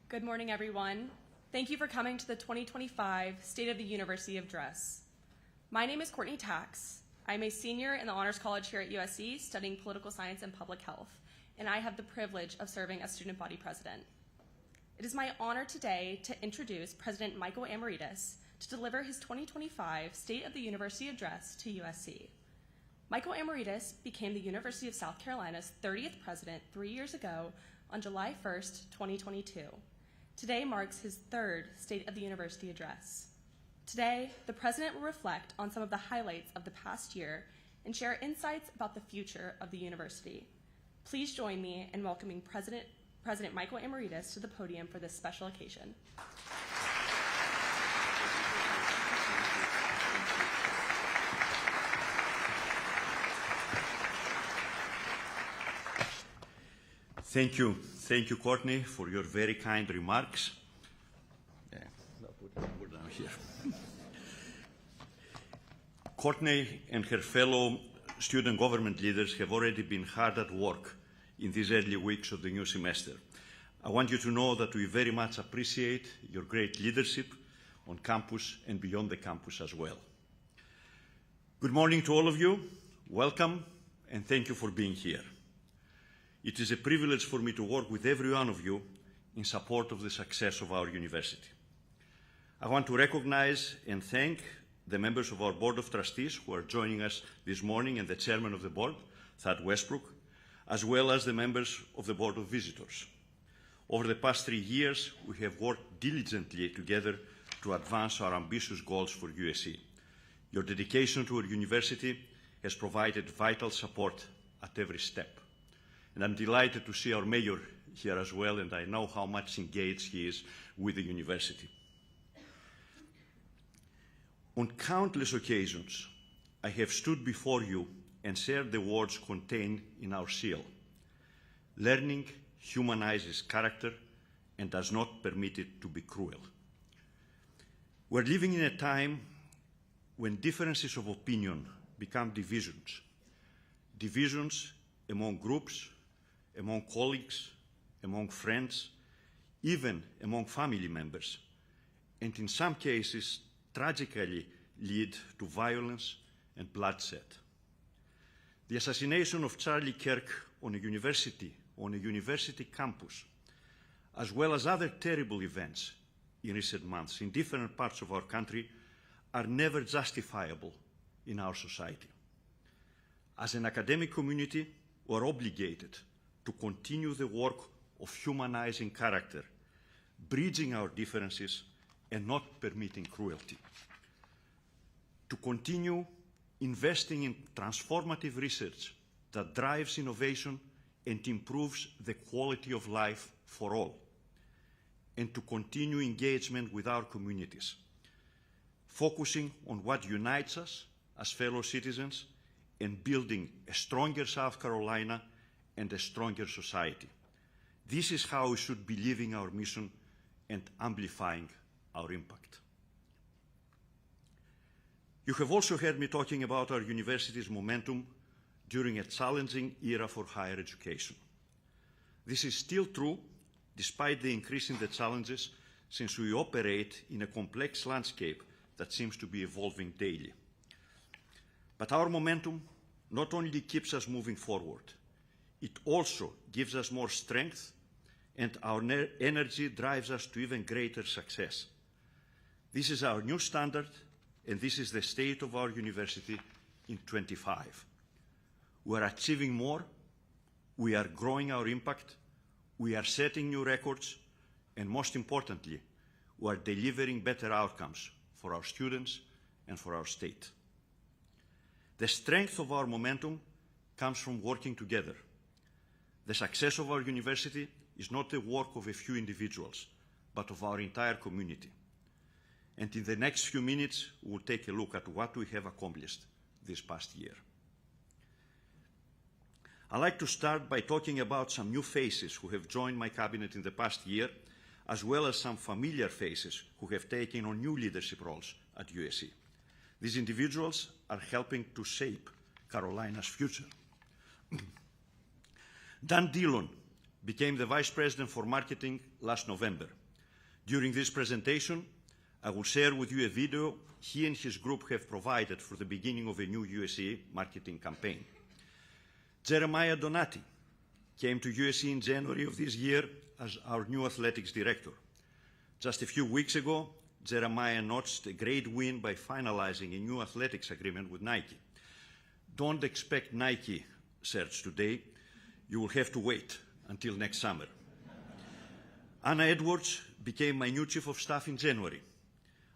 Good morning, everyone. Thank you for coming to the 2025 State of the University Address. My name is Courtney Tax. I'm a senior in the Honors College here at USC studying political science and public health, and I have the privilege of serving as student body president. It is my honor today to introduce President Michael Amaritis to deliver his 2025 State of the University Address to USC. Michael Amaritis became the University of South Carolina's 30th president 3 years ago on July 1st, 2022. Today marks his third State of the University Address. Today, the President will reflect on some of the highlights of the past year and share insights about the future of the university. Please join me in welcoming President Michael Amaritis to the podium for this special occasion. Thank you, Courtney, for your very kind remarks. Put down here. Courtney and her fellow student government leaders have already been hard at work in these early weeks of the new semester. I want you to know that we very much appreciate your great leadership on campus and beyond the campus as well. Good morning to all of you. Welcome, and thank you for being here. It is a privilege for me to work with every one of you in support of the success of our university. I want to recognize and thank the members of our Board of Trustees who are joining us this morning and the Chairman of the Board, Thad Westbrook, as well as the members of the Board of Visitors. Over the past 3 years, we have worked diligently together to advance our ambitious goals for USC. Your dedication to our university has provided vital support at every step. And I'm delighted to see our mayor here as well, and I know how much engaged he is with the university. On countless occasions, I have stood before you and shared the words contained in our seal. Learning humanizes character and does not permit it to be cruel. We're living in a time when differences of opinion become divisions. Divisions among groups, among colleagues, among friends, even among family members, and in some cases tragically lead to violence and bloodshed. The assassination of Charlie Kirk on a university campus, as well as other terrible events in recent months in different parts of our country, are never justifiable in our society. As an academic community, we're obligated to continue the work of humanizing character, bridging our differences, and not permitting cruelty. To continue investing in transformative research that drives innovation and improves the quality of life for all. And to continue engagement with our communities, focusing on what unites us as fellow citizens and building a stronger South Carolina and a stronger society. This is how we should be living our mission and amplifying our impact. You have also heard me talking about our university's momentum during a challenging era for higher education. This is still true despite the increase in the challenges, since we operate in a complex landscape that seems to be evolving daily. But our momentum not only keeps us moving forward, it also gives us more strength, and our energy drives us to even greater success. This is our new standard, and this is the state of our university in 25. We are achieving more, we are growing our impact, we are setting new records, and most importantly, we are delivering better outcomes for our students and for our state. The strength of our momentum comes from working together. The success of our university is not the work of a few individuals, but of our entire community. And in the next few minutes, we'll take a look at what we have accomplished this past year. I'd like to start by talking about some new faces who have joined my cabinet in the past year, as well as some familiar faces who have taken on new leadership roles at USC. These individuals are helping to shape Carolina's future. Dan Dillon became the Vice President for Marketing last November. During this presentation, I will share with you a video he and his group have provided for the beginning of a new USC marketing campaign. Jeremiah Donati came to USC in January of this year as our new athletics director. Just a few weeks ago, Jeremiah notched a great win by finalizing a new athletics agreement with Nike. Don't expect Nike shirts today. You will have to wait until next summer. Anna Edwards became my new chief of staff in January.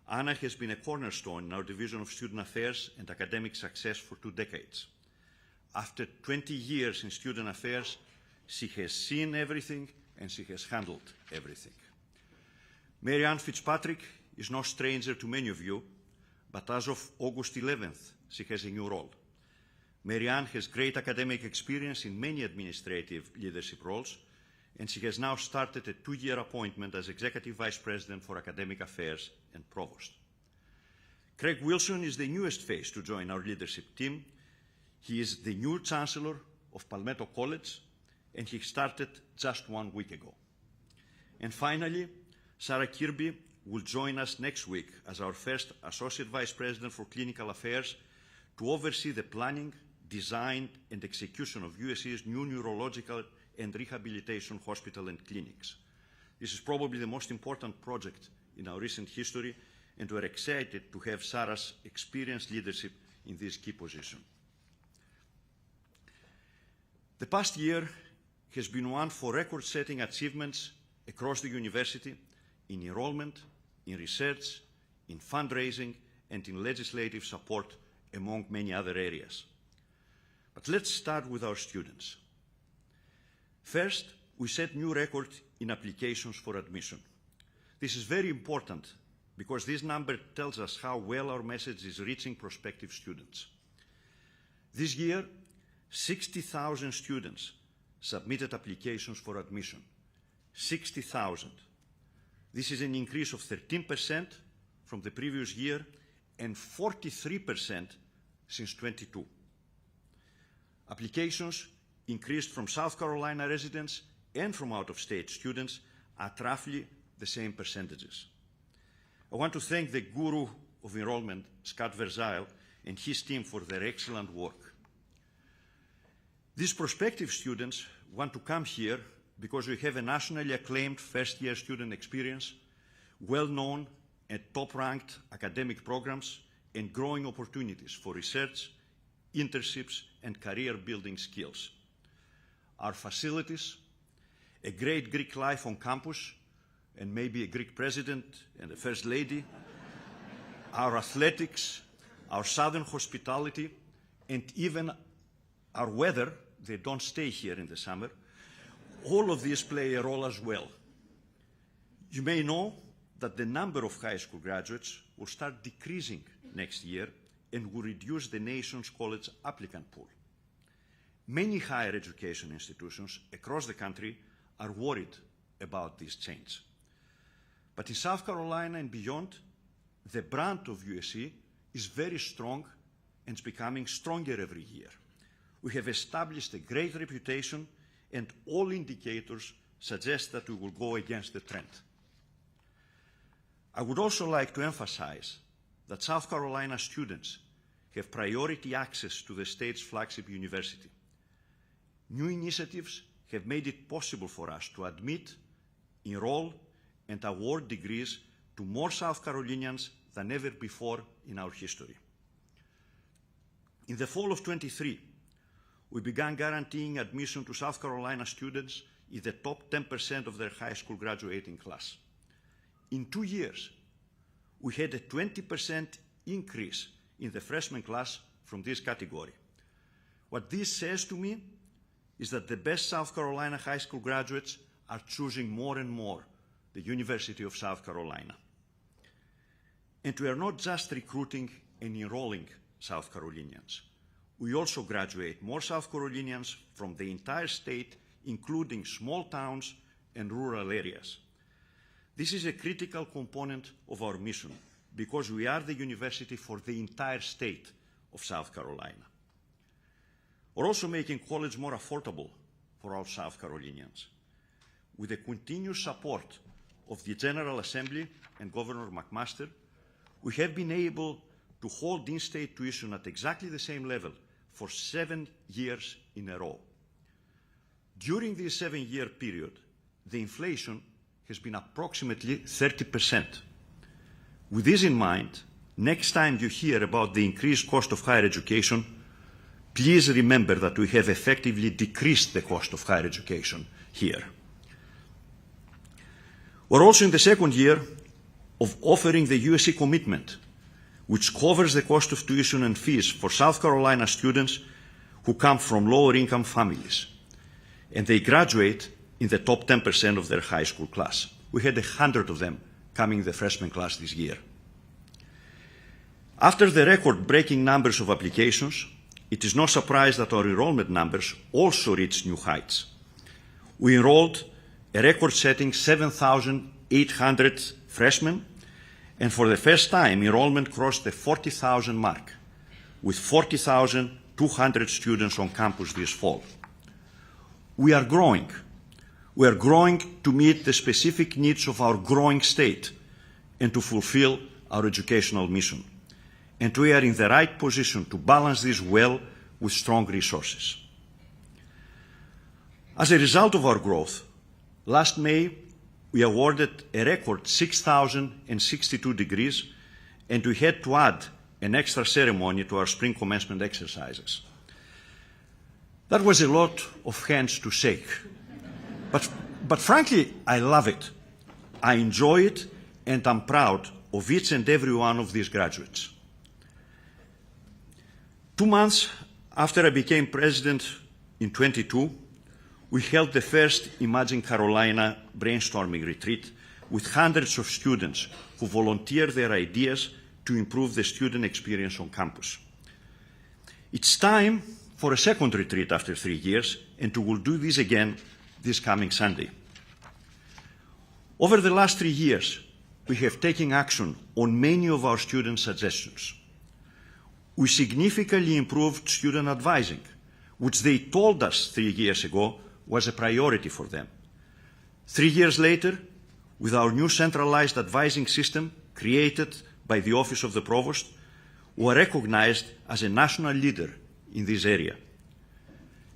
Anna has been a cornerstone in our Division of Student Affairs and Academic Success for 2 decades. After 20 years in student affairs, she has seen everything and she has handled everything. Mary Ann Fitzpatrick is no stranger to many of you, but as of August 11th, she has a new role. Mary Ann has great academic experience in many administrative leadership roles, and she has now started a 2-year appointment as Executive Vice President for Academic Affairs and Provost. Craig Wilson is the newest face to join our leadership team. He is the new Chancellor of Palmetto College, and he started just 1 week ago. And finally, Sarah Kirby will join us next week as our first Associate Vice President for Clinical Affairs to oversee the planning, design, and execution of USC's new neurological and rehabilitation hospital and clinics. This is probably the most important project in our recent history, and we're excited to have Sarah's experienced leadership in this key position. The past year has been one for record-setting achievements across the university in enrollment, in research, in fundraising, and in legislative support, among many other areas. But let's start with our students. First, we set new records in applications for admission. This is very important because this number tells us how well our message is reaching prospective students. This year, 60,000 students submitted applications for admission. 60,000. This is an increase of 13% from the previous year and 43% since 22. Applications increased from South Carolina residents and from out-of-state students at roughly the same percentages. I want to thank the guru of enrollment, Scott Verzile, and his team for their excellent work. These prospective students want to come here because we have a nationally acclaimed first-year student experience, well-known and top-ranked academic programs, and growing opportunities for research, internships, and career-building skills. Our facilities, a great Greek life on campus, and maybe a Greek president and a first lady, our athletics, our southern hospitality, and even our weather, they don't stay here in the summer, all of these play a role as well. You may know that the number of high school graduates will start decreasing next year and will reduce the nation's college applicant pool. Many higher education institutions across the country are worried about this change. But in South Carolina and beyond, the brand of USC is very strong and is becoming stronger every year. We have established a great reputation, and all indicators suggest that we will go against the trend. I would also like to emphasize that South Carolina students have priority access to the state's flagship university. New initiatives have made it possible for us to admit, enroll, and award degrees to more South Carolinians than ever before in our history. In the fall of 23, we began guaranteeing admission to South Carolina students in the top 10% of their high school graduating class. In 2 years, we had a 20% increase in the freshman class from this category. What this says to me is that the best South Carolina high school graduates are choosing more and more the University of South Carolina. And we are not just recruiting and enrolling South Carolinians. We also graduate more South Carolinians from the entire state, including small towns and rural areas. This is a critical component of our mission because we are the university for the entire state of South Carolina. We're also making college more affordable for all South Carolinians. With the continued support of the General Assembly and Governor McMaster, we have been able to hold in-state tuition at exactly the same level for 7 years in a row. During this 7-year period, the inflation has been approximately 30%. With this in mind, next time you hear about the increased cost of higher education, please remember that we have effectively decreased the cost of higher education here. We're also in the second year of offering the USC Commitment, which covers the cost of tuition and fees for South Carolina students who come from lower income families, and they graduate in the top 10% of their high school class. We had 100 of them coming in the freshman class this year. After the record-breaking numbers of applications, it is no surprise that our enrollment numbers also reached new heights. We enrolled a record-setting 7,800 freshmen, and for the first time, enrollment crossed the 40,000 mark, with 40,200 students on campus this fall. We are growing. We are growing to meet the specific needs of our growing state and to fulfill our educational mission. And we are in the right position to balance this well with strong resources. As a result of our growth, last May, we awarded a record 6,062 degrees, and we had to add an extra ceremony to our spring commencement exercises. That was a lot of hands to shake. But frankly, I love it. I enjoy it, and I'm proud of each and every one of these graduates. 2 months after I became president in 2022, we held the first Imagine Carolina brainstorming retreat with hundreds of students who volunteered their ideas to improve the student experience on campus. It's time for a second retreat after 3 years, and we will do this again this coming Sunday. Over the last 3 years, we have taken action on many of our student suggestions. We significantly improved student advising, which they told us 3 years ago was a priority for them. 3 years later, with our new centralized advising system created by the Office of the Provost, we were recognized as a national leader in this area.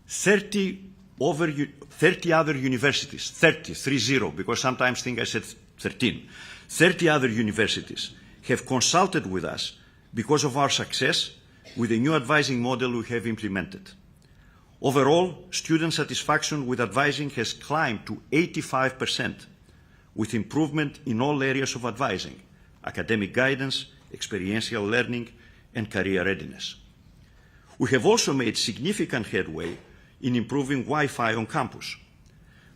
30 other universities, 30, because sometimes think I said 13, 30 other universities have consulted with us because of our success with the new advising model we have implemented. Overall, student satisfaction with advising has climbed to 85%, with improvement in all areas of advising: academic guidance, experiential learning, and career readiness. We have also made significant headway in improving Wi-Fi on campus.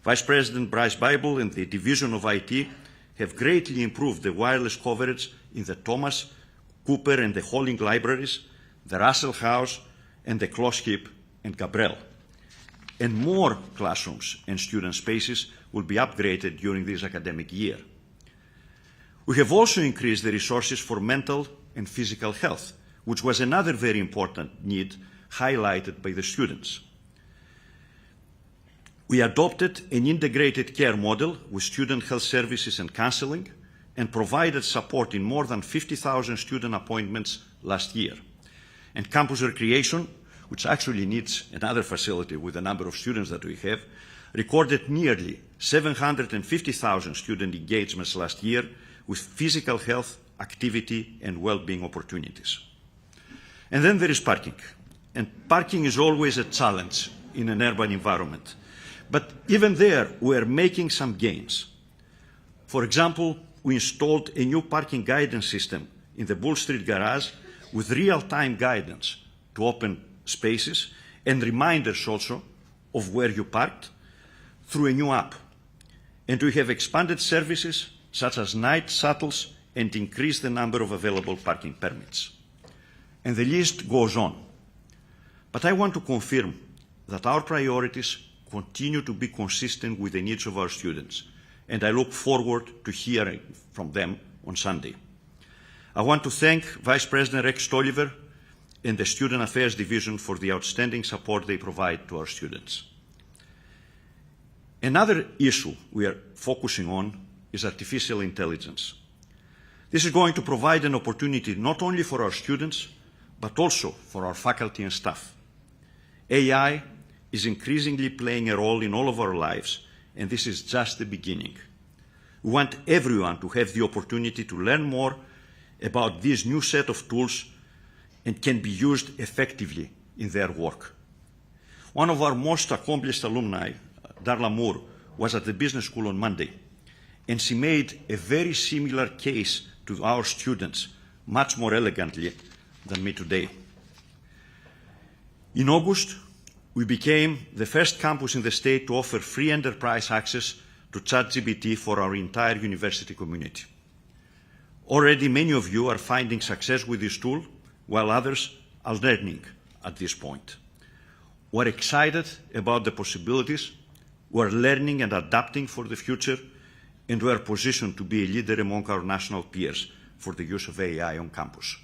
Vice President Bryce Bible and the Division of IT have greatly improved the wireless coverage in the Thomas, Cooper, and the Holling libraries, the Russell House, and the Kloskip and Cabral. And more classrooms and student spaces will be upgraded during this academic year. We have also increased the resources for mental and physical health, which was another very important need highlighted by the students. We adopted an integrated care model with student health services and counseling, and provided support in more than 50,000 student appointments last year. And campus recreation, which actually needs another facility with the number of students that we have, recorded nearly 750,000 student engagements last year with physical health, activity, and well-being opportunities. And then there is parking. And parking is always a challenge in an urban environment. But even there, we are making some gains. For example, we installed a new parking guidance system in the Bull Street garage with real-time guidance to open spaces and reminders also of where you parked through a new app. And we have expanded services such as night shuttles and increased the number of available parking permits. And the list goes on. But I want to confirm that our priorities continue to be consistent with the needs of our students, and I look forward to hearing from them on Sunday. I want to thank Vice President Rex Stoliver and the Student Affairs Division for the outstanding support they provide to our students. Another issue we are focusing on is artificial intelligence. This is going to provide an opportunity not only for our students, but also for our faculty and staff. AI is increasingly playing a role in all of our lives, and this is just the beginning. We want everyone to have the opportunity to learn more about this new set of tools and can be used effectively in their work. One of our most accomplished alumni, Darla Moore, was at the business school on Monday, and she made a very similar case to our students, much more elegantly than me today. In August, we became the first campus in the state to offer free enterprise access to ChatGPT for our entire university community. Already many of you are finding success with this tool, while others are learning at this point. We're excited about the possibilities, we're learning and adapting for the future, and we're positioned to be a leader among our national peers for the use of AI on campus.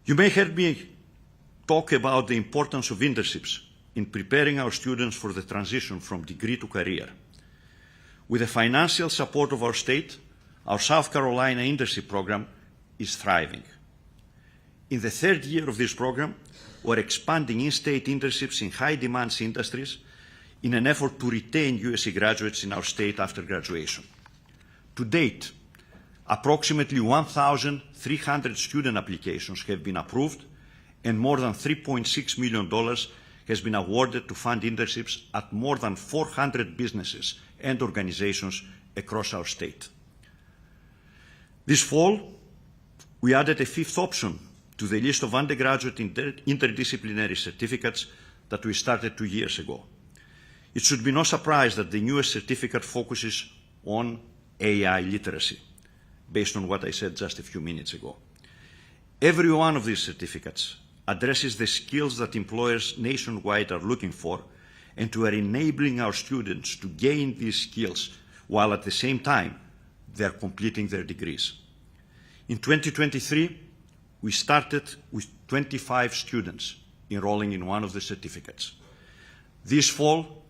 You may have heard me talk about the importance of internships in preparing our students for the transition from degree to career. With the financial support of our state, our South Carolina internship program is thriving. In the third year of this program, we're expanding in-state internships in high-demand industries in an effort to retain USC graduates in our state after graduation. To date, approximately 1,300 student applications have been approved, and more than $3.6 million has been awarded to fund internships at more than 400 businesses and organizations across our state. This fall, we added a fifth option to the list of undergraduate interdisciplinary certificates that we started 2 years ago. It should be no surprise that the newest certificate focuses on AI literacy, based on what I said just a few minutes ago. Every one of these certificates addresses the skills that employers nationwide are looking for, and we are enabling our students to gain these skills while at the same time they're completing their degrees. In 2023, we started with 25 students enrolling in one of the certificates. This fall,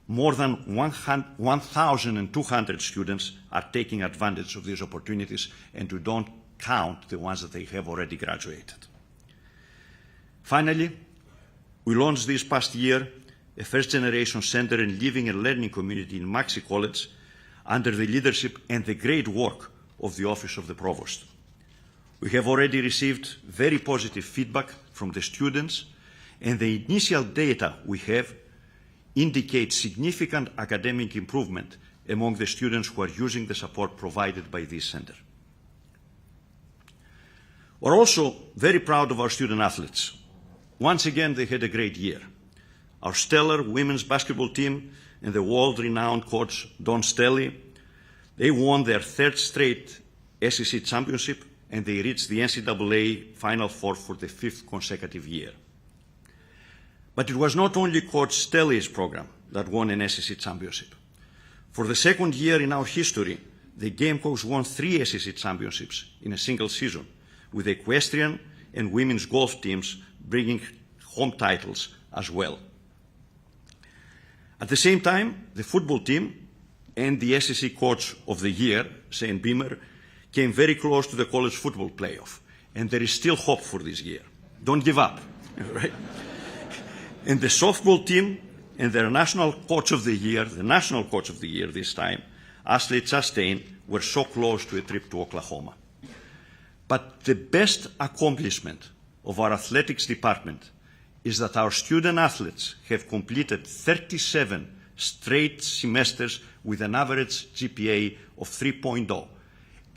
more than 1,200 students are taking advantage of these opportunities, and we don't count the ones that they have already graduated. Finally, we launched this past year a first-generation center and living and learning community in Maxey College under the leadership and the great work of the Office of the Provost. We have already received very positive feedback from the students, and the initial data we have indicates significant academic improvement among the students who are using the support provided by this center. We're also very proud of our student athletes. Once again, they had a great year. Our stellar women's basketball team and the world-renowned coach Dawn Staley, they won their third straight SEC championship, and they reached the NCAA Final Four for the fifth consecutive year. But it was not only Coach Staley's program that won an SEC championship. For the second year in our history, the Gamecocks won 3 SEC championships in a single season, with the equestrian and women's golf teams bringing home titles as well. At the same time, the football team and the SEC Coach of the Year, Shane Beamer, came very close to the college football playoff, and there is still hope for this year. Don't give up, right? And the softball team and their national coach of the year, the national coach of the year this time, Ashley Chastain, were so close to a trip to Oklahoma. But the best accomplishment of our athletics department is that our student athletes have completed 37 straight semesters with an average GPA of 3.0,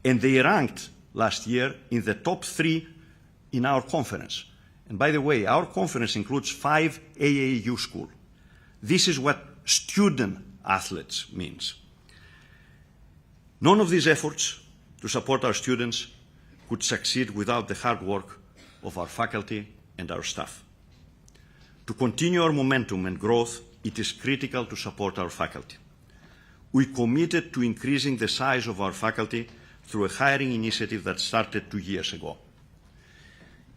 and they ranked last year in the top 3 in our conference. And by the way, our conference includes 5 AAU schools. This is what student athletes means. None of these efforts to support our students could succeed without the hard work of our faculty and our staff. To continue our momentum and growth, it is critical to support our faculty. We committed to increasing the size of our faculty through a hiring initiative that started 2 years ago.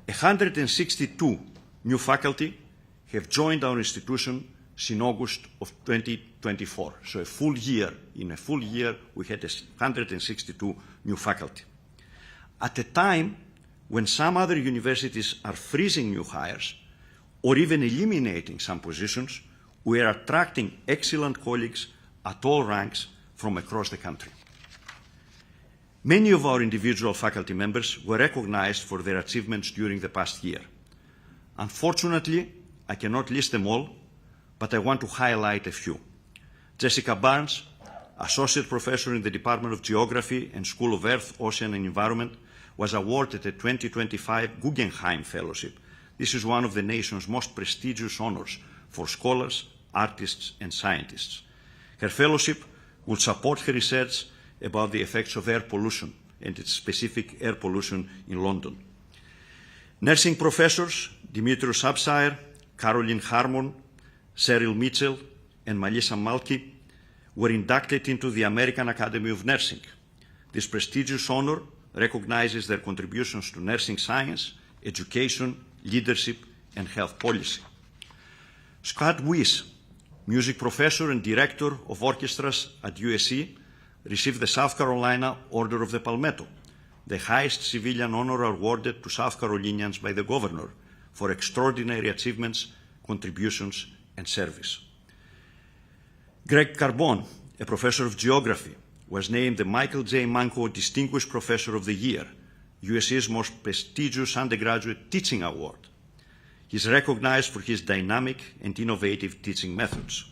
162 new faculty have joined our institution since August of 2024. So a full year, in a full year, we had 162 new faculty. At a time when some other universities are freezing new hires or even eliminating some positions, we are attracting excellent colleagues at all ranks from across the country. Many of our individual faculty members were recognized for their achievements during the past year. Unfortunately, I cannot list them all, but I want to highlight a few. Jessica Barnes, Associate Professor in the Department of Geography and School of Earth, Ocean and Environment, was awarded a 2025 Guggenheim Fellowship. This is one of the nation's most prestigious honors for scholars, artists, and scientists. Her fellowship will support her research about the effects of air pollution and its specific air pollution in London. Nursing professors Dimitrios Absair, Caroline Harmon, Cheryl Mitchell, and Melissa Malki were inducted into the American Academy of Nursing. This prestigious honor recognizes their contributions to nursing science, education, leadership, and health policy. Scott Weiss, music professor and director of orchestras at USC, received the South Carolina Order of the Palmetto, the highest civilian honor awarded to South Carolinians by the governor for extraordinary achievements, contributions, and service. Greg Carbone, a professor of geography, was named the Michael J. Manco Distinguished Professor of the Year, USC's most prestigious undergraduate teaching award. He is recognized for his dynamic and innovative teaching methods.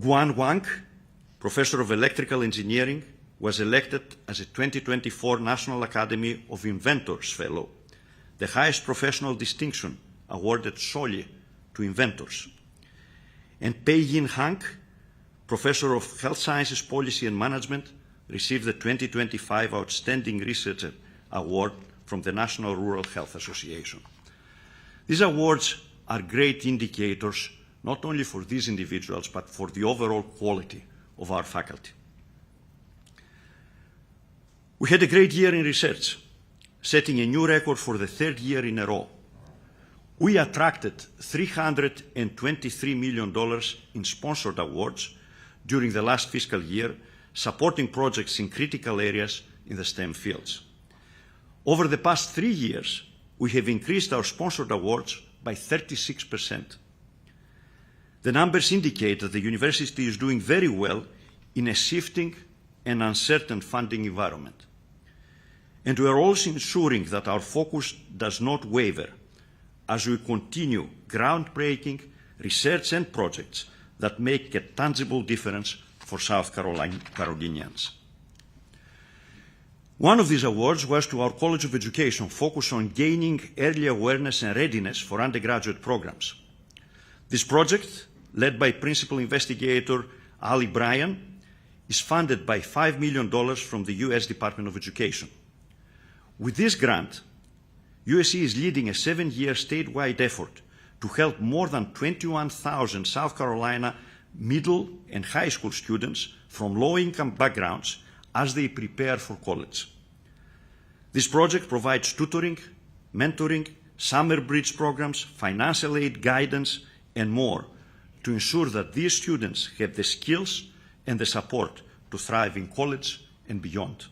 Guan Wang, Professor of Electrical Engineering, was elected as a 2024 National Academy of Inventors Fellow, the highest professional distinction awarded solely to inventors. And Pei Yin Hank, Professor of Health Sciences Policy and Management, received the 2025 Outstanding Researcher Award from the National Rural Health Association. These awards are great indicators not only for these individuals, but for the overall quality of our faculty. We had a great year in research, setting a new record for the third year in a row. We attracted $323 million in sponsored awards during the last fiscal year, supporting projects in critical areas in the STEM fields. Over the past 3 years, we have increased our sponsored awards by 36%. The numbers indicate that the university is doing very well in a shifting and uncertain funding environment. And we are also ensuring that our focus does not waver as we continue groundbreaking research and projects that make a tangible difference for South Carolinians. One of these awards was to our College of Education, focused on gaining early awareness and readiness for undergraduate programs. This project, led by Principal Investigator Ali Bryan, is funded by $5 million from the US Department of Education. With this grant, USC is leading a 7-year statewide effort to help more than 21,000 South Carolina middle and high school students from low-income backgrounds as they prepare for college. This project provides tutoring, mentoring, summer bridge programs, financial aid guidance, and more to ensure that these students have the skills and the support to thrive in college and beyond.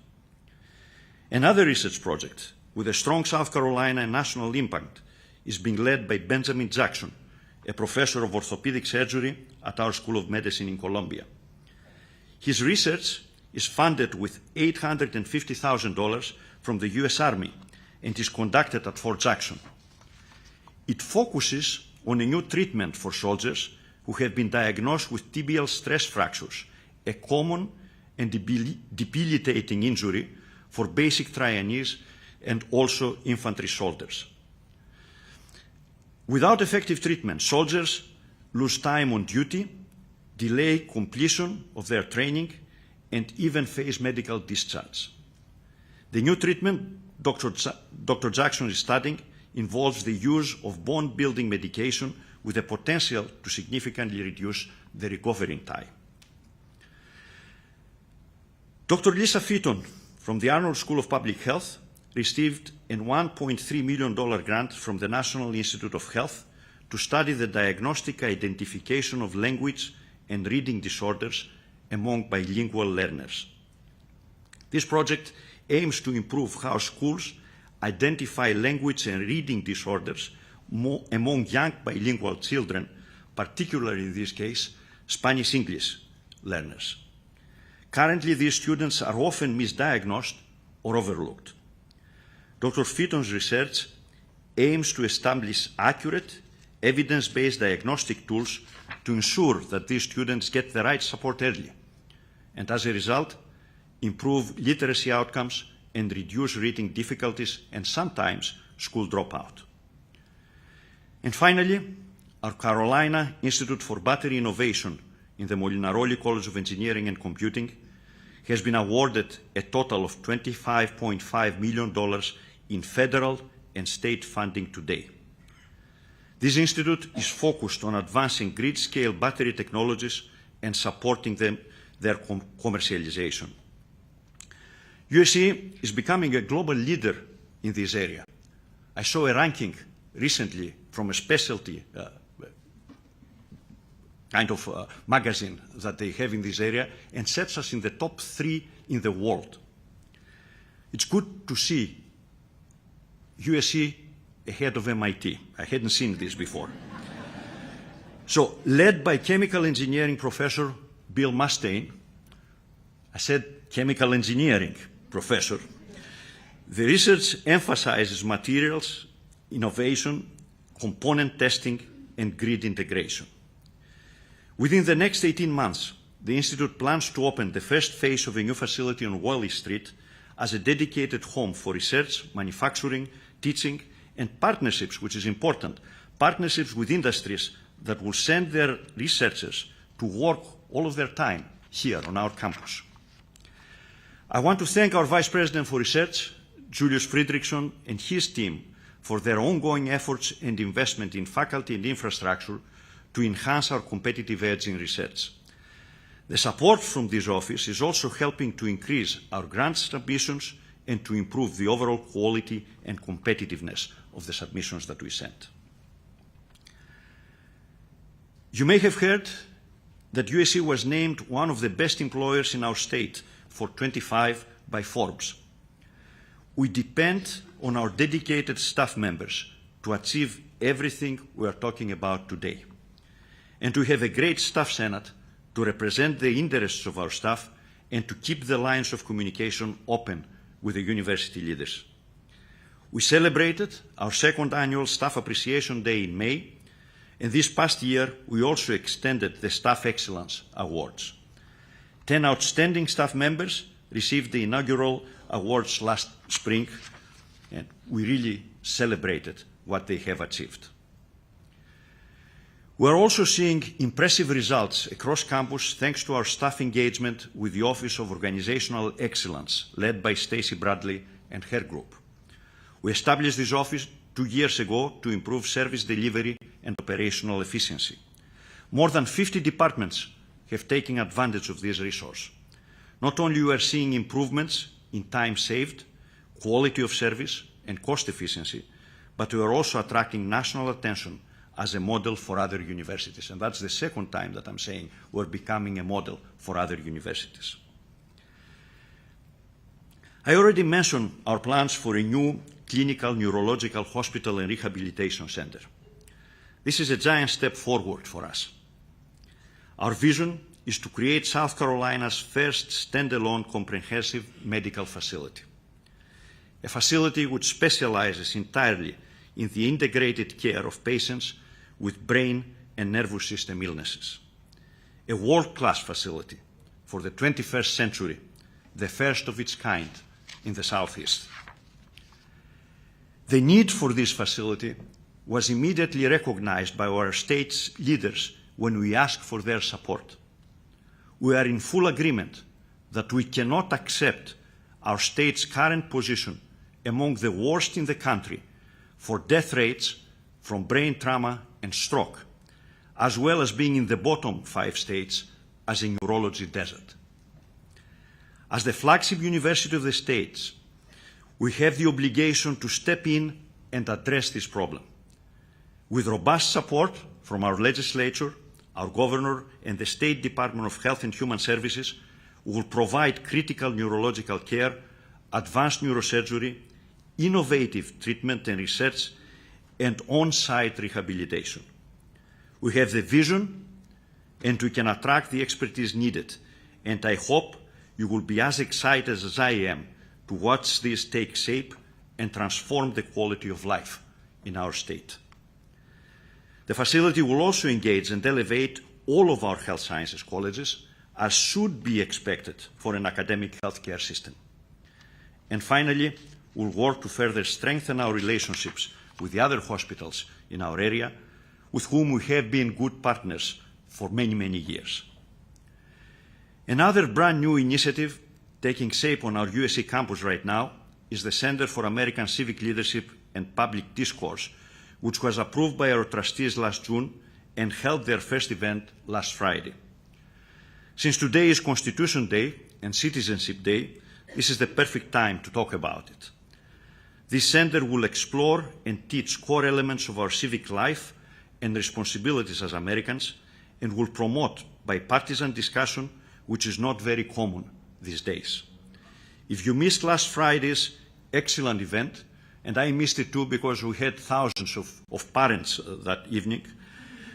Another research project with a strong South Carolina and national impact is being led by Benjamin Jackson, a professor of orthopedic surgery at our School of Medicine in Columbia. His research is funded with $850,000 from the US Army and is conducted at Fort Jackson. It focuses on a new treatment for soldiers who have been diagnosed with tibial stress fractures, a common and debilitating injury for basic trainees and also infantry soldiers. Without effective treatment, soldiers lose time on duty, delay completion of their training, and even face medical discharge. The new treatment Dr. Jackson is studying involves the use of bone-building medication with the potential to significantly reduce the recovering time. Dr. Lisa Featon from the Arnold School of Public Health received a $1.3 million grant from the National Institute of Health to study the diagnostic identification of language and reading disorders among bilingual learners. This project aims to improve how schools identify language and reading disorders among young bilingual children, particularly in this case, Spanish-English learners. Currently, these students are often misdiagnosed or overlooked. Dr. Fitton's research aims to establish accurate, evidence-based diagnostic tools to ensure that these students get the right support early, and as a result, improve literacy outcomes and reduce reading difficulties and sometimes school dropout. And finally, our Carolina Institute for Battery Innovation in the Molinaroli College of Engineering and Computing has been awarded a total of $25.5 million in federal and state funding today. This institute is focused on advancing grid-scale battery technologies and supporting their commercialization. USC is becoming a global leader in this area. I saw a ranking recently from a specialty magazine that they have in this area and sets us in the top 3 in the world. It's good to see USC ahead of MIT. I hadn't seen this before. So, led by chemical engineering professor Bill Mustaine, I said chemical engineering professor, the research emphasizes materials, innovation, component testing, and grid integration. Within the next 18 months, the Institute plans to open the first phase of a new facility on Wally Street as a dedicated home for research, manufacturing, teaching, and partnerships, which is important, partnerships with industries that will send their researchers to work all of their time here on our campus. I want to thank our Vice President for Research, Julius Friedrichson, and his team for their ongoing efforts and investment in faculty and infrastructure to enhance our competitive edge in research. The support from this office is also helping to increase our grant submissions and to improve the overall quality and competitiveness of the submissions that we send. You may have heard that USC was named one of the best employers in our state for 25 by Forbes. We depend on our dedicated staff members to achieve everything we are talking about today, and to have a great staff senate to represent the interests of our staff and to keep the lines of communication open with the university leaders. We celebrated our second annual Staff Appreciation Day in May, and this past year we also extended the Staff Excellence Awards. 10 outstanding staff members received the inaugural awards last spring, and we really celebrated what they have achieved. We are also seeing impressive results across campus thanks to our staff engagement with the Office of Organizational Excellence, led by Stacey Bradley and her group. We established this office 2 years ago to improve service delivery and operational efficiency. More than 50 departments have taken advantage of this resource. Not only are we seeing improvements in time saved, quality of service, and cost efficiency, but we are also attracting national attention as a model for other universities. And that's the second time that I'm saying we're becoming a model for other universities. I already mentioned our plans for a new clinical neurological hospital and rehabilitation center. This is a giant step forward for us. Our vision is to create South Carolina's first standalone comprehensive medical facility, a facility which specializes entirely in the integrated care of patients with brain and nervous system illnesses. A world-class facility for the 21st century, the first of its kind in the Southeast. The need for this facility was immediately recognized by our state's leaders when we asked for their support. We are in full agreement that we cannot accept our state's current position among the worst in the country for death rates from brain trauma and stroke, as well as being in the bottom 5 states as a neurology desert. As the flagship university of the states, we have the obligation to step in and address this problem. With robust support from our legislature, our governor, and the State Department of Health and Human Services, we will provide critical neurological care, advanced neurosurgery, innovative treatment and research, and on-site rehabilitation. We have the vision, and we can attract the expertise needed, and I hope you will be as excited as I am to watch this take shape and transform the quality of life in our state. The facility will also engage and elevate all of our health sciences colleges, as should be expected for an academic healthcare system. And finally, we'll work to further strengthen our relationships with the other hospitals in our area, with whom we have been good partners for many, many years. Another brand new initiative taking shape on our USC campus right now is the Center for American Civic Leadership and Public Discourse, which was approved by our trustees last June and held their first event last Friday. Since today is Constitution Day and Citizenship Day, this is the perfect time to talk about it. This center will explore and teach core elements of our civic life and responsibilities as Americans, and will promote bipartisan discussion, which is not very common these days. If you missed last Friday's excellent event, and I missed it too because we had thousands of parents that evening,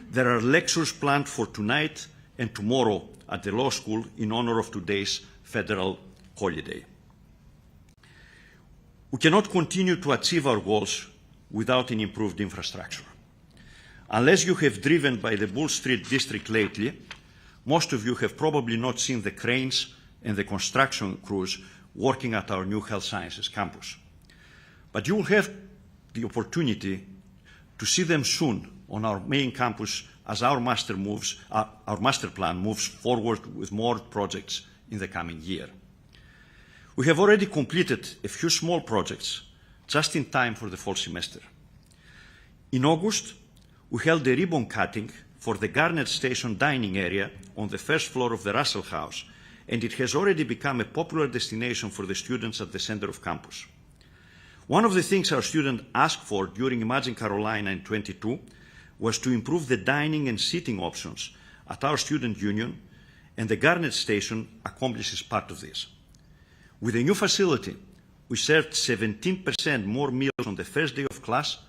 there are lectures planned for tonight and tomorrow at the law school in honor of today's federal holiday. We cannot continue to achieve our goals without an improved infrastructure. Unless you have driven by the Bull Street district lately, most of you have probably not seen the cranes and the construction crews working at our new health sciences campus. But you will have the opportunity to see them soon on our main campus as our master plan moves forward with more projects in the coming year. We have already completed a few small projects just in time for the fall semester. In August, we held a ribbon cutting for the Garnet Station dining area on the first floor of the Russell House, and it has already become a popular destination for the students at the center of campus. One of the things our students asked for during Imagine Carolina in 22 was to improve the dining and seating options at our student union, and the Garnet Station accomplishes part of this. With the new facility, we served 17% more meals on the first day of class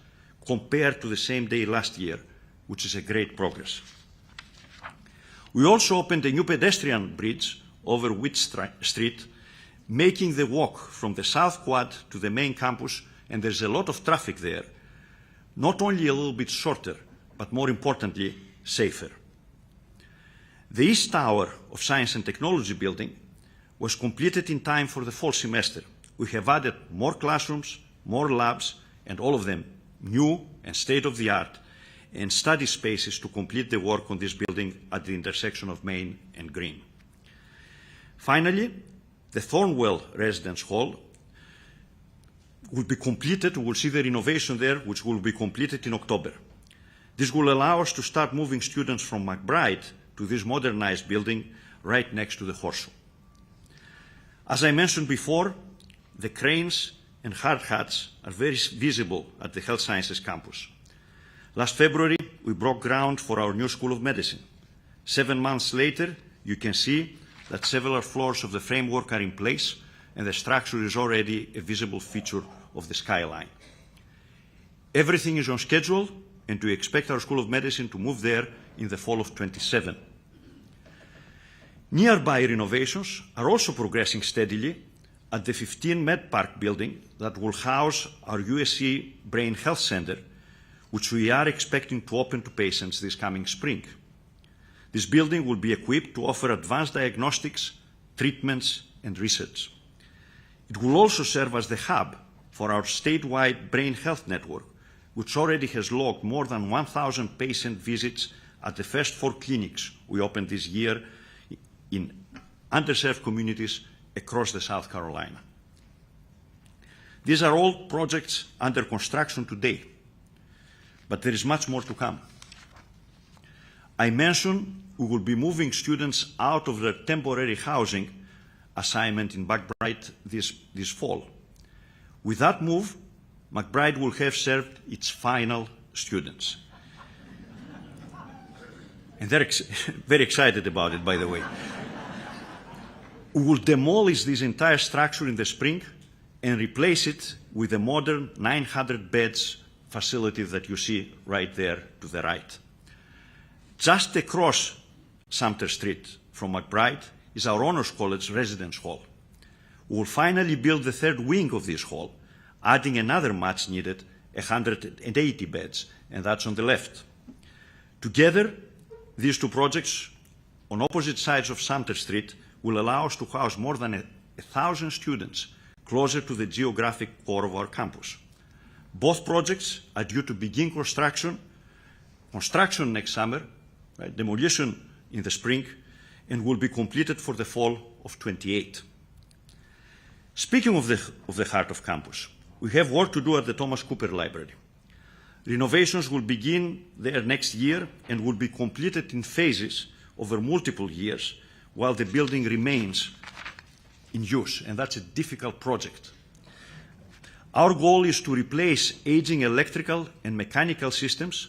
compared to the same day last year, which is a great progress. We also opened a new pedestrian bridge over Witt Street, making the walk from the South Quad to the main campus, and there's a lot of traffic there, not only a little bit shorter, but more importantly, safer. The East Tower of Science and Technology building was completed in time for the fall semester. We have added more classrooms, more labs, and all of them new and state-of-the-art, and study spaces to complete the work on this building at the intersection of Main and Green. Finally, the Thornwell Residence Hall will be completed. We will see the renovation there, which will be completed in October. This will allow us to start moving students from McBride to this modernized building right next to the Horseshoe. As I mentioned before, the cranes and hard hats are very visible at the Health Sciences campus. Last February, we broke ground for our new School of Medicine. 7 months later, you can see that several floors of the framework are in place, and the structure is already a visible feature of the skyline. Everything is on schedule, and we expect our School of Medicine to move there in the fall of 27. Nearby renovations are also progressing steadily at the 15 Med Park building that will house our USC Brain Health Center, which we are expecting to open to patients this coming spring. This building will be equipped to offer advanced diagnostics, treatments, and research. It will also serve as the hub for our statewide brain health network, which already has logged more than 1,000 patient visits at the first 4 clinics we opened this year in underserved communities across the South Carolina. These are all projects under construction today, but there is much more to come. I mentioned we will be moving students out of their temporary housing assignment in McBride this fall. With that move, McBride will have served its final students. And they're very excited about it, by the way. We will demolish this entire structure in the spring and replace it with a modern 900 beds facility that you see right there to the right. Just across Sumter Street from McBride is our Honors College Residence Hall. We will finally build the third wing of this hall, adding another much needed 180 beds, and that's on the left. Together, these two projects on opposite sides of Sumter Street will allow us to house more than 1,000 students closer to the geographic core of our campus. Both projects are due to begin construction next summer, right, demolition in the spring, and will be completed for the fall of 28. Speaking of the heart of campus, we have work to do at the Thomas Cooper Library. Renovations will begin there next year and will be completed in phases over multiple years while the building remains in use, and that's a difficult project. Our goal is to replace aging electrical and mechanical systems,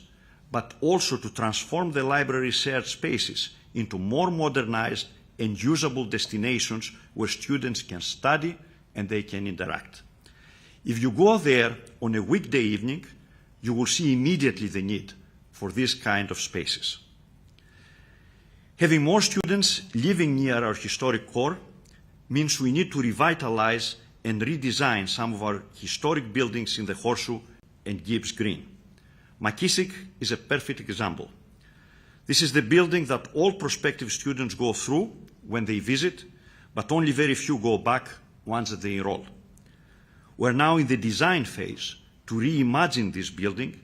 but also to transform the library's shared spaces into more modernized and usable destinations where students can study and they can interact. If you go there on a weekday evening, you will see immediately the need for this kind of spaces. Having more students living near our historic core means we need to revitalize and redesign some of our historic buildings in the Horseshoe and Gibbs Green. McKissick is a perfect example. This is the building that all prospective students go through when they visit, but only very few go back once they enroll. We're now in the design phase to reimagine this building,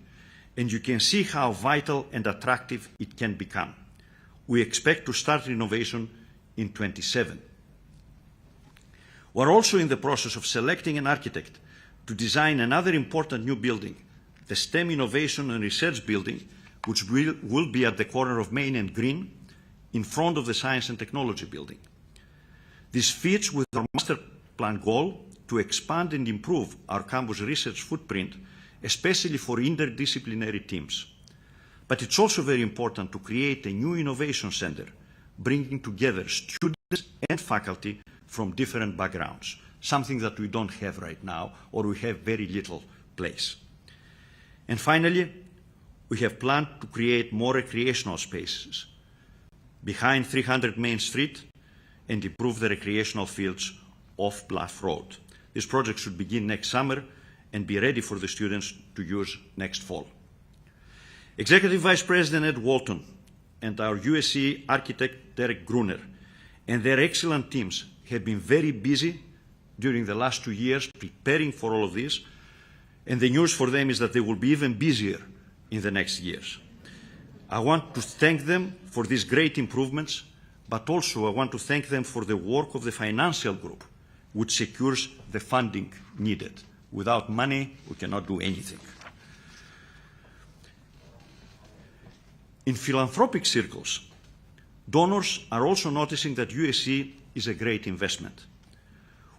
and you can see how vital and attractive it can become. We expect to start renovation in 27. We're also in the process of selecting an architect to design another important new building, the STEM Innovation and Research Building, which will be at the corner of Main and Green, in front of the Science and Technology Building. This fits with our master plan goal to expand and improve our campus research footprint, especially for interdisciplinary teams. But it's also very important to create a new innovation center, bringing together students and faculty from different backgrounds, something that we don't have right now, or we have very little place. And finally, we have planned to create more recreational spaces behind 300 Main Street and improve the recreational fields off Bluff Road. This project should begin next summer and be ready for the students to use next fall. Executive Vice President Ed Walton and our USC architect Derek Gruner and their excellent teams have been very busy during the last 2 years preparing for all of this, and the news for them is that they will be even busier in the next years. I want to thank them for these great improvements, but also I want to thank them for the work of the financial group, which secures the funding needed. Without money, we cannot do anything. In philanthropic circles, donors are also noticing that USC is a great investment.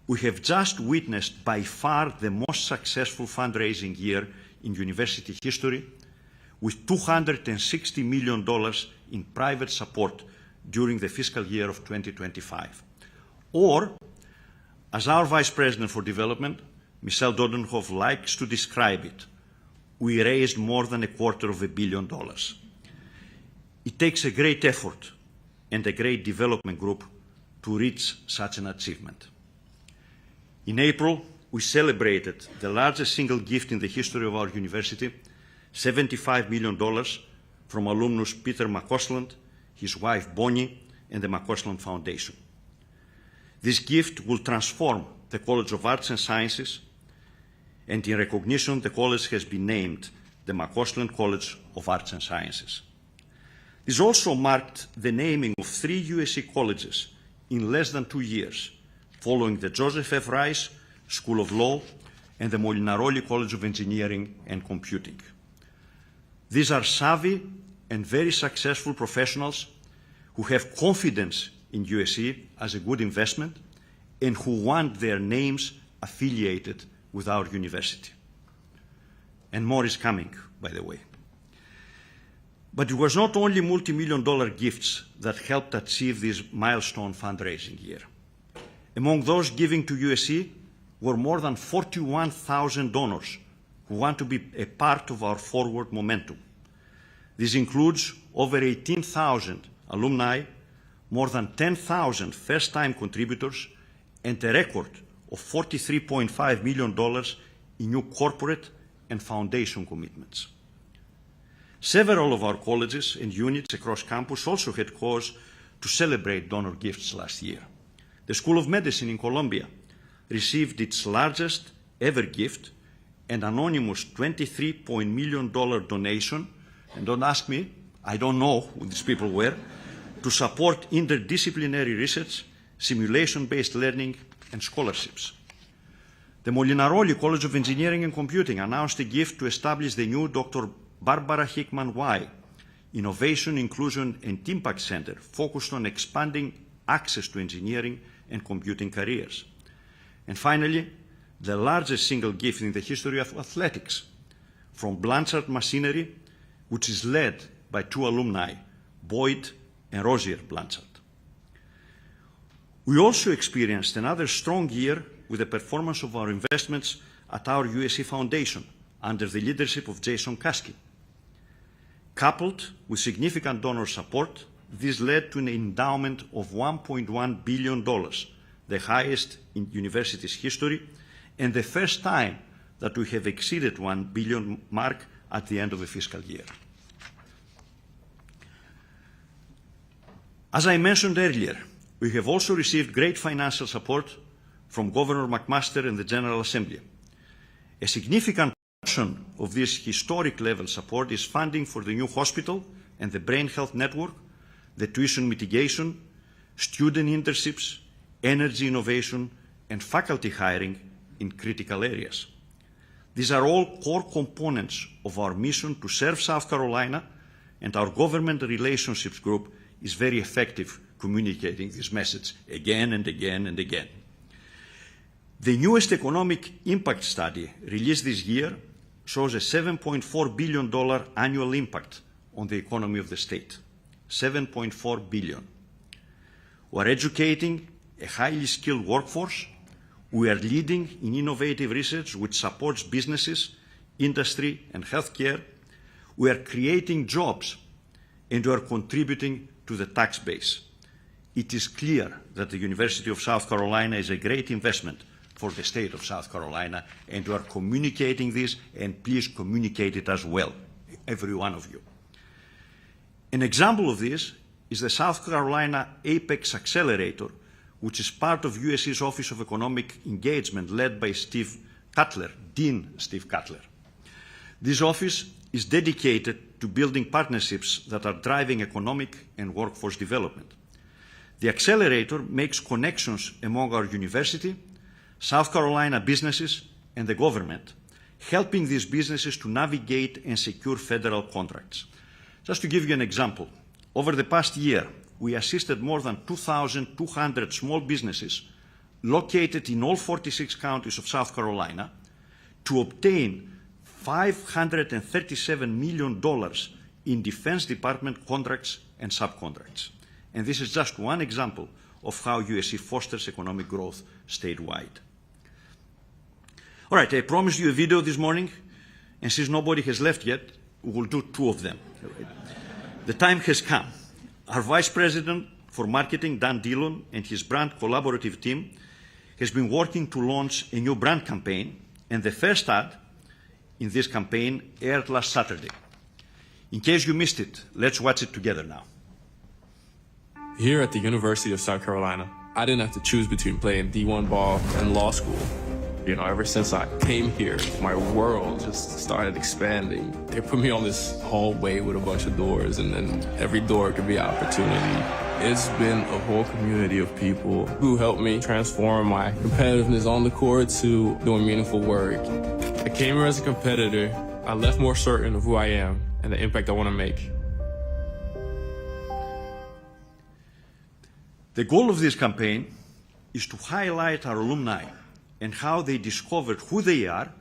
We have just witnessed by far the most successful fundraising year in university history, with $260 million in private support during the fiscal year of 2025. Or, as our Vice President for Development, Michelle Dodenhoff, likes to describe it, we raised more than $250 million. It takes a great effort and a great development group to reach such an achievement. In April, we celebrated the largest single gift in the history of our university, $75 million from alumnus Peter McCausland, his wife Bonnie, and the McCausland Foundation. This gift will transform the College of Arts and Sciences, and in recognition, the college has been named the McCausland College of Arts and Sciences. This also marked the naming of 3 USC colleges in less than 2 years, following the Joseph F. Rice School of Law and the Molinaroli College of Engineering and Computing. These are savvy and very successful professionals who have confidence in USC as a good investment and who want their names affiliated with our university. And more is coming, by the way. But it was not only multi-million-dollar gifts that helped achieve this milestone fundraising year. Among those giving to USC were more than 41,000 donors who want to be a part of our forward momentum. This includes over 18,000 alumni, more than 10,000 first-time contributors, and a record of $43.5 million in new corporate and foundation commitments. Several of our colleges and units across campus also had cause to celebrate donor gifts last year. The School of Medicine in Columbia received its largest ever gift, an anonymous $23 million donation, and don't ask me, I don't know who these people were, to support interdisciplinary research, simulation-based learning, and scholarships. The Molinaroli College of Engineering and Computing announced a gift to establish the new Dr. Barbara Hickman Y Innovation, Inclusion, and Impact Center focused on expanding access to engineering and computing careers. And finally, the largest single gift in the history of athletics from Blanchard Machinery, which is led by two alumni, Boyd and Rosier Blanchard. We also experienced another strong year with the performance of our investments at our USC Foundation under the leadership of Jason Kasky. Coupled with significant donor support, this led to an endowment of $1.1 billion, the highest in university's history, and the first time that we have exceeded $1 billion mark at the end of the fiscal year. As I mentioned earlier, we have also received great financial support from Governor McMaster and the General Assembly. A significant portion of this historic level support is funding for the new hospital and the Brain Health Network, the tuition mitigation, student internships, energy innovation, and faculty hiring in critical areas. These are all core components of our mission to serve South Carolina, and our government relationships group is very effective communicating this message again and again and again. The newest economic impact study released this year shows a $7.4 billion annual impact on the economy of the state. $7.4 billion. We're educating a highly skilled workforce. We are leading in innovative research which supports businesses, industry, and healthcare. We are creating jobs, and we are contributing to the tax base. It is clear that the University of South Carolina is a great investment for the state of South Carolina, and we are communicating this, and please communicate it as well, every one of you. An example of this is the South Carolina Apex Accelerator, which is part of USC's Office of Economic Engagement, led by Steve Cutler, Dean Steve Cutler. This office is dedicated to building partnerships that are driving economic and workforce development. The accelerator makes connections among our university, South Carolina businesses, and the government, helping these businesses to navigate and secure federal contracts. Just to give you an example, over the past year, we assisted more than 2,200 small businesses located in all 46 counties of South Carolina to obtain $537 million in Defense Department contracts and subcontracts. And this is just one example of how USC fosters economic growth statewide. All right, I promised you a video this morning, and since nobody has left yet, we will do two of them. The time has come. Our Vice President for Marketing, Dan Dillon, and his brand collaborative team has been working to launch a new brand campaign, and the first ad in this campaign aired last Saturday. In case you missed it, let's watch it together now. Here at the University of South Carolina, I didn't have to choose between playing D1 ball and law school. You know, ever since I came here, my world just started expanding. They put me on this hallway with a bunch of doors, and then every door could be an opportunity. It's been a whole community of people who helped me transform my competitiveness on the court to doing meaningful work. I came here as a competitor. I left more certain of who I am and the impact I want to make. The goal of this campaign is to highlight our alumni and how they discovered who they are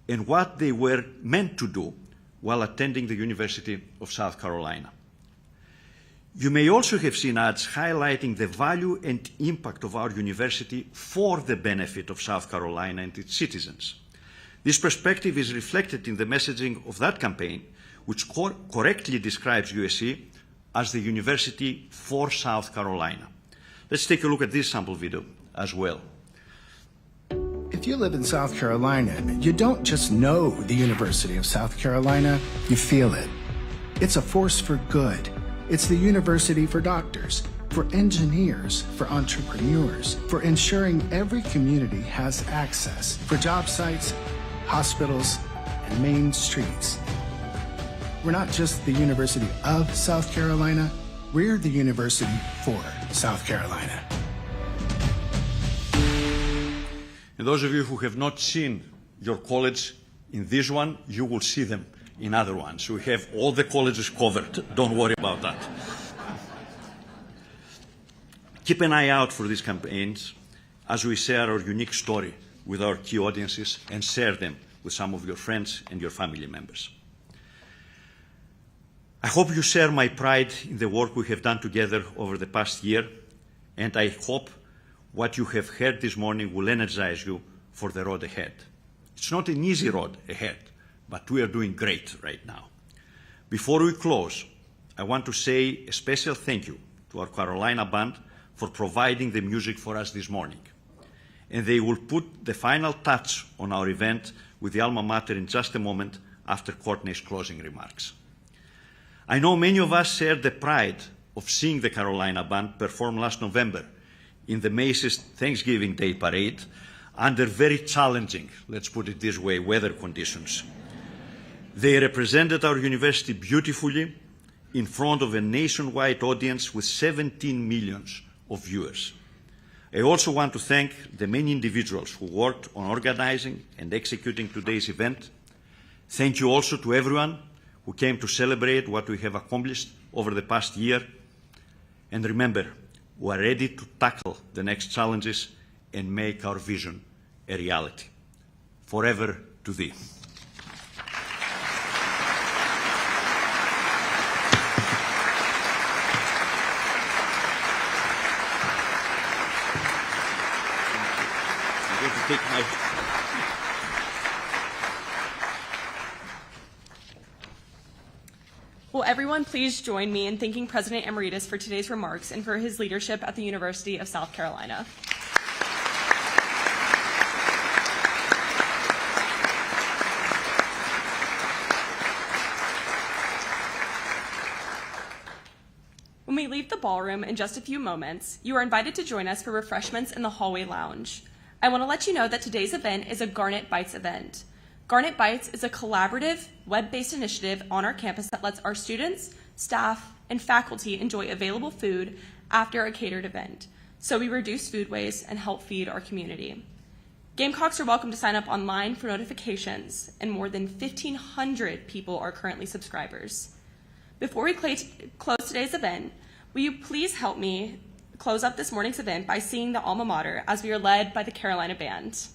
and what they were meant to do while attending the University of South Carolina. You may also have seen ads highlighting the value and impact of our university for the benefit of South Carolina and its citizens. This perspective is reflected in the messaging of that campaign, which correctly describes USC as the University for South Carolina. Let's take a look at this sample video as well. If you live in South Carolina, you don't just know the University of South Carolina, you feel it. It's a force for good. It's the university for doctors, for engineers, for entrepreneurs, for ensuring every community has access, for job sites, hospitals, and main streets. We're not just the University of South Carolina, we're the University for South Carolina. And those of you who have not seen your college in this one, you will see them in other ones. We have all the colleges covered. Don't worry about that. Keep an eye out for these campaigns as we share our unique story with our key audiences and share them with some of your friends and your family members. I hope you share my pride in the work we have done together over the past year, and I hope what you have heard this morning will energize you for the road ahead. It's not an easy road ahead, but we are doing great right now. Before we close, I want to say a special thank you to our Carolina band for providing the music for us this morning. And they will put the final touch on our event with the alma mater in just a moment after Courtney's closing remarks. I know many of us shared the pride of seeing the Carolina band perform last November in the Macy's Thanksgiving Day Parade under very challenging, let's put it this way, weather conditions. They represented our university beautifully in front of a nationwide audience with 17 million of viewers. I also want to thank the many individuals who worked on organizing and executing today's event. Thank you also to everyone who came to celebrate what we have accomplished over the past year. And remember, we are ready to tackle the next challenges and make our vision a reality. Forever to thee. I'm going to take my... Will everyone please join me in thanking President Emeritus for today's remarks and for his leadership at the University of South Carolina. When we leave the ballroom in just a few moments, you are invited to join us for refreshments in the hallway lounge. I want to let you know that today's event is a Garnet Bites event. Garnet Bites is a collaborative, web-based initiative on our campus that lets our students, staff, and faculty enjoy available food after a catered event, so we reduce food waste and help feed our community. Gamecocks are welcome to sign up online for notifications, and more than 1,500 people are currently subscribers. Before we close today's event, will you please help me close up this morning's event by singing the alma mater as we are led by the Carolina Band.